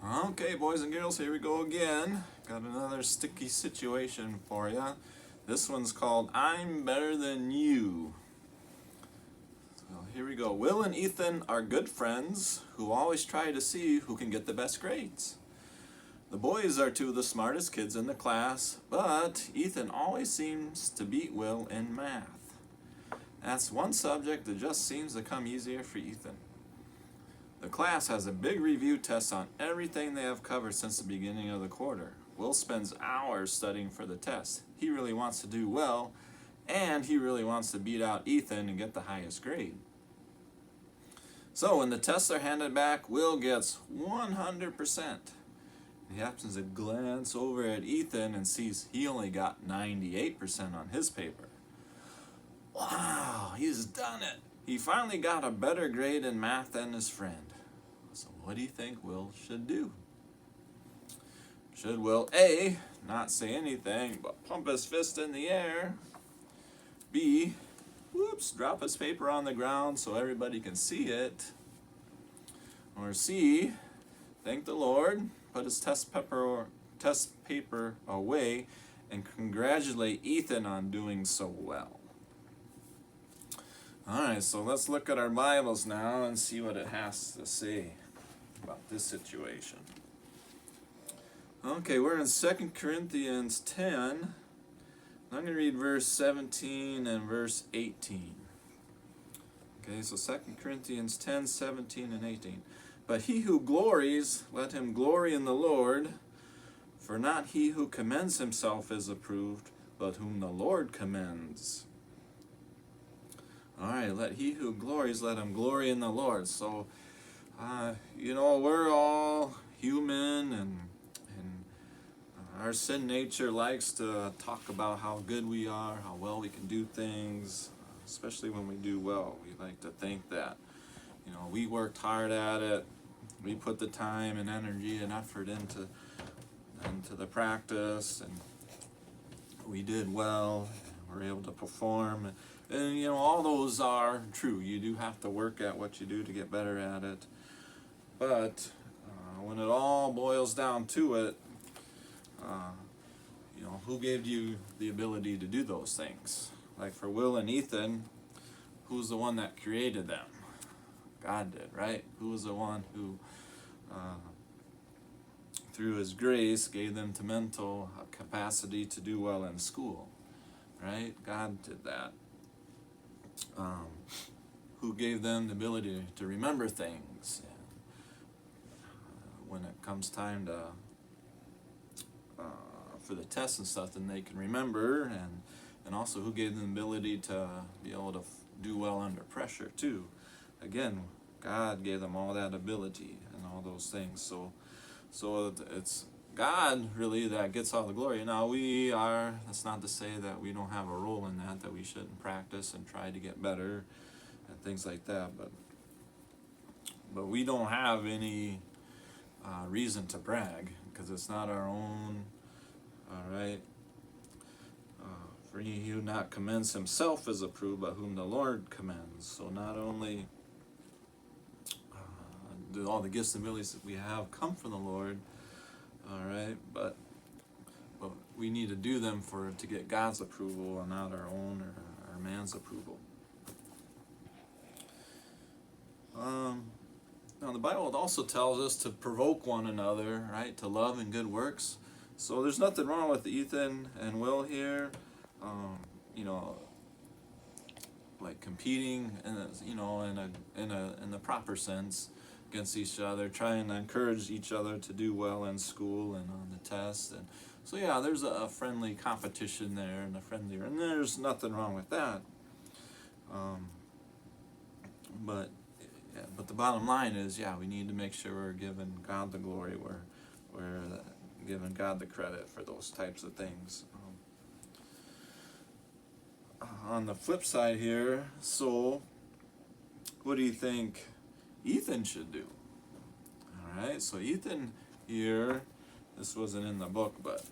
Okay, boys and girls, here we go again. Got another sticky situation for you. This one's called I'm Better Than You. So here we go. Will and Ethan are good friends who always try to see who can get the best grades. The boys are two of the smartest kids in the class, but Ethan always seems to beat Will in math. That's one subject that just seems to come easier for Ethan. The class has a big review test on everything they have covered since the beginning of the quarter. Will spends hours studying for the test. He really wants to do well, and he really wants to beat out Ethan and get the highest grade. So when the tests are handed back, Will gets 100%. He happens to glance over at Ethan and sees he only got 98% on his paper. Wow, he's done it. He finally got a better grade in math than his friend. So what do you think Will should do? Should Will A, not say anything, but pump his fist in the air? B, drop his paper on the ground so everybody can see it? Or C, thank the Lord, put his test paper away, and congratulate Ethan on doing so well? Alright, so let's look at our Bibles now and see what it has to say about this situation. Okay, we're in 2 Corinthians 10. I'm going to read verse 17 and verse 18. Okay, so 2 Corinthians 10, 17 and 18. But he who glories, let him glory in the Lord, for not he who commends himself is approved, but whom the Lord commends. All right, let he who glories, let him glory in the Lord. So, we're all human, and our sin nature likes to talk about how good we are, how well we can do things, especially when we do well. We like to think that, we worked hard at it, we put the time and energy and effort into the practice, and we did well, and we're able to perform. And all those are true. You do have to work at what you do to get better at it. But when it all boils down to it, who gave you the ability to do those things? Like for Will and Ethan, who's the one that created them? God did, right? Who was the one who, through his grace, gave them the mental capacity to do well in school, right? God did that. Who gave them the ability to remember things when it comes time to for the tests and stuff, then they can remember, and also who gave them the ability to be able to do well under pressure too. Again, God gave them all that ability and all those things. So it's God really that gets all the glory. Now that's not to say that we don't have a role in that we shouldn't practice and try to get better and things like that, but we don't have any reason to brag, because it's not our own. All right. For he who not commends himself is approved, but whom the Lord commends. So not only do all the gifts and abilities that we have come from the Lord, all right, but we need to do them to get God's approval and not our own or man's approval. Now the Bible also tells us to provoke one another, right, to love and good works. So there's nothing wrong with Ethan and Will here, like competing, in the proper sense against each other, trying to encourage each other to do well in school and on the test. And so there's a friendly competition there, and there's nothing wrong with that. But the bottom line is, we need to make sure we're giving God the glory, we're giving God the credit for those types of things. On the flip side here, so what do you think Ethan should do? All right, so Ethan here, this wasn't in the book, but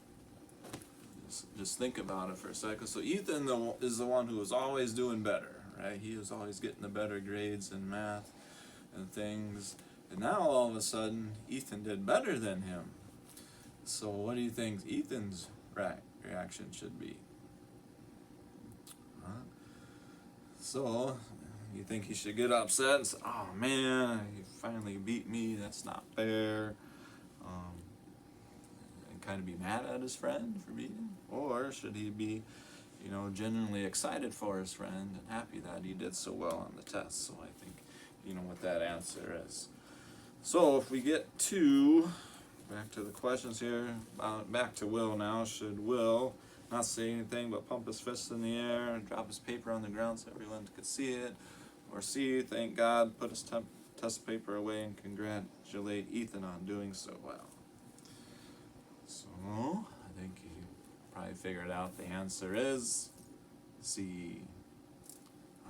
just think about it for a second. So Ethan is the one who is always doing better, right? He is always getting the better grades in math and things. And now all of a sudden, Ethan did better than him. So what do you think Ethan's reaction should be? So, you think he should get upset and say, oh man, you finally beat me, that's not fair. And kind of be mad at his friend for beating him? Or should he be, genuinely excited for his friend and happy that he did so well on the test? So I think you know what that answer is. So if we get back to the questions here, back to Will now. Should Will not say anything but pump his fist in the air and drop his paper on the ground so everyone could see it? Or C, thank God, put his test paper away and congratulate Ethan on doing so well? So I think you probably figured out the answer is C.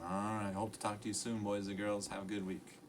Alright, hope to talk to you soon, boys and girls. Have a good week.